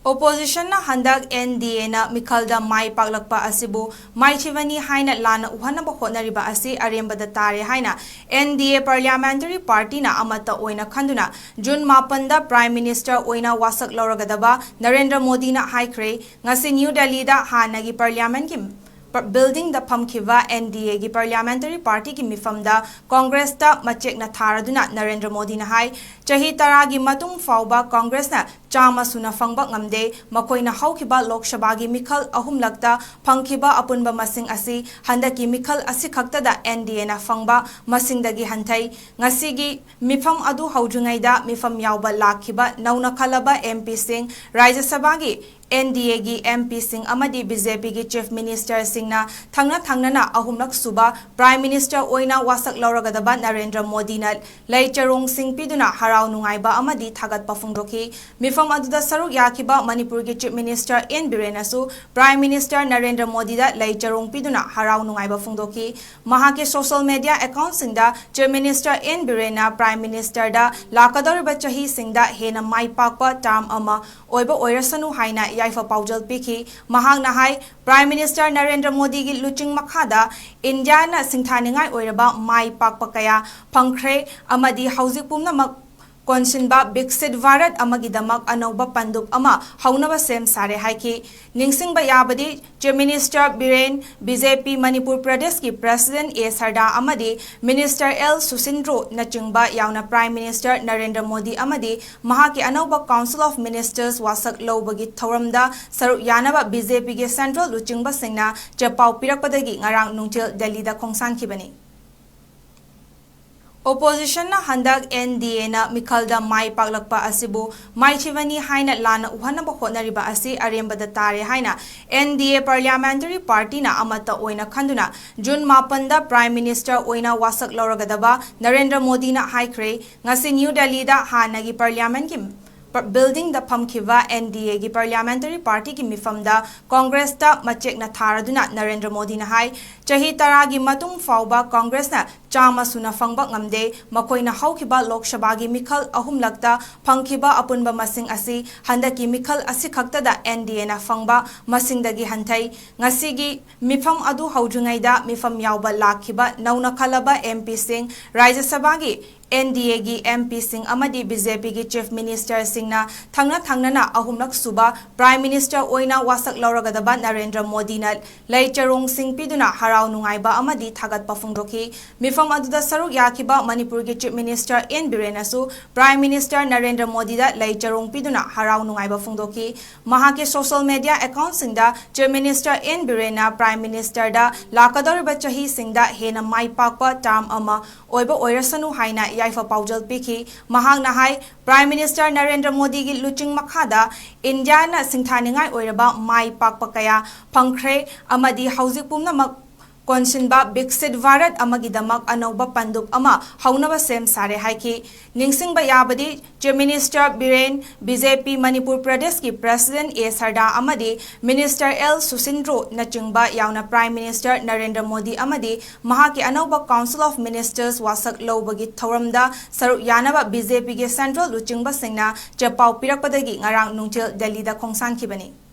Opposition na handak NDA na mikhalda mai paglakpa asibu 𝗫𝗐𝗏ꯅꯤ haina lana uhanaba hotnariba asi arembada tare haina NDA Parliamentary Party na amata oina khanduna June 8 da Prime Minister oina wasak lauragadaba Narendra Modi na haikre ngasi New Delhi da hanagi Parliament ki building the 𝗵𝗂𝗏 NDA gi Parliamentary Party ki mifamda Congress ta machek na tharaduna Narendra Modi na hai chahi tara gi matung fauba Congress na chama suna fangba ngamde makoina haukiba Lok Sabha gi mikhal ahumlakta 𝗵𝗂𝗏 apunba masing asi handaki mikhal asi khakta da NDA na fangba masingdagi hanthai ngasi gi mifam adu haudringaida mifam yauba lakhiba nauna khalaba MP sing Rajya Sabha gi NDA gi MP sing amadi BJP gi Chief Minister singna thangna ahumlak suba Prime Minister oina wasak lauragadaba Narendra Modi na leicherong sing piduna harau nungaiba amadi thagatpa phongdoki mifam aduda saruk yakiba Manipur gi Chief Minister 𝗍𝗵𝗡𝗏 su Prime Minister Narendra Modi da leicherong piduna harau nungaiba phongdoki mahake social media account singda Chief Minister 𝗍𝗵𝗡𝗏 na Prime Minister da lakadoriba chahi singda hena mai pakpa term ama oiba oirasanu haina 𝗫𝗴𝗲𝗶𝗂𝗃 ꯃꯍꯥꯛꯅ ꯍꯥꯏ Prime Minister Narendra Modi gi luching makhada India na singthaningai oiraba mai pakpa kaya phangkhre amadi hauzik pumnamak ꯀꯣꯟꯁꯤꯟꯕ ꯕꯤꯛꯁꯤꯠ Bharat ꯑꯃꯒꯤꯗꯃꯛ ꯑꯅꯧꯕ ꯄꯥꯟꯗꯨꯞ ꯑꯃ ꯍꯧꯅꯕ ꯁꯦꯝ ꯁꯥꯔꯦ ꯍꯥꯏꯈꯤ ꯅꯤꯡꯁꯤꯡꯕ ꯌꯥꯕꯗꯤ chief minister Biren BJP Manipur ꯄ꯭ꯔꯗꯦꯁꯀꯤ ꯄ꯭ꯔꯦꯁꯤꯗꯦꯟꯠ ꯁꯔꯗꯥ ꯑꯃꯗꯤ ꯃꯤꯅꯤꯁꯇꯔ ꯁꯨꯁꯤꯟꯗ꯭ꯔꯣꯅꯆꯤꯡꯕ ꯌꯥꯎꯅ ꯄ꯭ꯔꯥꯏꯝ ꯃꯤꯅꯤꯁꯇꯔ ꯅꯔꯦꯟꯗ꯭ꯔ ꯃꯣꯗꯤ ꯑꯃꯗꯤ ꯃꯍꯥꯛꯀꯤ ꯑꯅꯧꯕ ꯀꯥꯎꯟꯁꯤꯜ ꯑꯣꯐ ꯃꯤꯅꯤꯁꯇꯔꯁ ꯋꯥꯁꯛ ꯂꯧꯕꯒꯤ ꯊꯧꯔꯝꯗ ꯁꯔꯨꯛ ꯌꯥꯅꯕ BJPꯒꯤ ꯁꯦꯟꯇ꯭ꯔꯦꯜ ꯂꯨꯆꯤꯡꯕꯁꯤꯡꯅ ꯆꯦꯄꯥꯎ ꯄꯤꯔꯛꯄꯗꯒꯤ ꯉꯔꯥꯡ ꯅꯨꯡꯊꯤꯜ ꯗꯦꯜꯂꯤꯗ ꯈꯣꯡꯁꯥꯟꯈꯤꯕꯅꯤ Opposition na handak NDA na mikhalda mai paglakpa asibu 𝗫𝗐𝗏ꯅꯤ haina lana uhanaba hotnariba asi arembada tare haina NDA Parliamentary Party na amata oina khanduna June 8 da Prime Minister oina wasak lauragadaba Narendra Modi na haikre ngasi New Delhi da hanagi Parliament ki building the 𝗵𝗂𝗏 NDA gi Parliamentary Party ki mifamda Congress ta machek na tharaduna Narendra Modi na hai chahi tara gi matung fauba Congress na chama suna fangba ngamde makoina haukiba Lok Sabha gi mikhal ahumlakta 𝗵𝗂𝗏 apunba masing asi handaki mikhal asi khakta da NDA na fangba masingdagi hanthai ngasi gi mifam adu haudringaida mifam yauba lakhiba nauna khalaba MP sing Rajya Sabha gi NDA gi MP sing amadi BJP gi Chief Minister singna thangna ahumlak suba Prime Minister oina wasak lauragadaba Narendra Modi na leicherong sing piduna harau nungaiba amadi thagatpa phongdoki mifam aduda saruk yakiba Manipur gi Chief Minister 𝗍𝗵𝗡𝗏 su Prime Minister Narendra Modi da leicherong piduna harau nungaiba phongdoki mahake social media account singda Chief Minister 𝗍𝗵𝗡𝗏 na Prime Minister da lakadoriba chahi singda hena mai pakpa term ama oiba oirasanu haina 𝗫𝗴𝗲𝗶𝗂𝗃 ꯃꯍꯥꯛꯅ ꯍꯥꯏ Prime Minister Narendra Modi gi luching makhada India na singthaningai oiraba mai pakpa kaya phangkhre amadi hauzik pumnamak ꯀꯣꯟꯁꯤꯟꯕ ꯕꯤꯛꯁꯤꯠ Bharat ꯑꯃꯒꯤꯗꯃꯛ ꯑꯅꯧꯕ ꯄꯥꯟꯗꯨꯞ ꯑꯃ ꯍꯧꯅꯕ ꯁꯦꯝ ꯁꯥꯔꯦ ꯍꯥꯏꯈꯤ ꯅꯤꯡꯁꯤꯡꯕ ꯌꯥꯕꯗꯤ chief minister Biren BJP Manipur ꯄ꯭ꯔꯗꯦꯁꯀꯤ ꯄ꯭ꯔꯦꯁꯤꯗꯦꯟꯠ ꯁꯔꯗꯥ ꯑꯃꯗꯤ ꯃꯤꯅꯤꯁꯇꯔ ꯁꯨꯁꯤꯟꯗ꯭ꯔꯣꯅꯆꯤꯡꯕ ꯌꯥꯎꯅ ꯄ꯭ꯔꯥꯏꯝ ꯃꯤꯅꯤꯁꯇꯔ ꯅꯔꯦꯟꯗ꯭ꯔ ꯃꯣꯗꯤ ꯑꯃꯗꯤ ꯃꯍꯥꯛꯀꯤ ꯑꯅꯧꯕ ꯀꯥꯎꯟꯁꯤꯜ ꯑꯣꯐ ꯃꯤꯅꯤꯁꯇꯔꯁ ꯋꯥꯁꯛ ꯂꯧꯕꯒꯤ ꯊꯧꯔꯝꯗ ꯁꯔꯨꯛ ꯌꯥꯅꯕ BJPꯒꯤ ꯁꯦꯟꯇ꯭ꯔꯦꯜ ꯂꯨꯆꯤꯡꯕꯁꯤꯡꯅ ꯆꯦꯄꯥꯎ ꯄꯤꯔꯛꯄꯗꯒꯤ ꯉꯔꯥꯡ ꯅꯨꯡꯊꯤꯜ ꯗꯦꯜꯂꯤꯗ ꯈꯣꯡꯁꯥꯟꯈꯤꯕꯅꯤ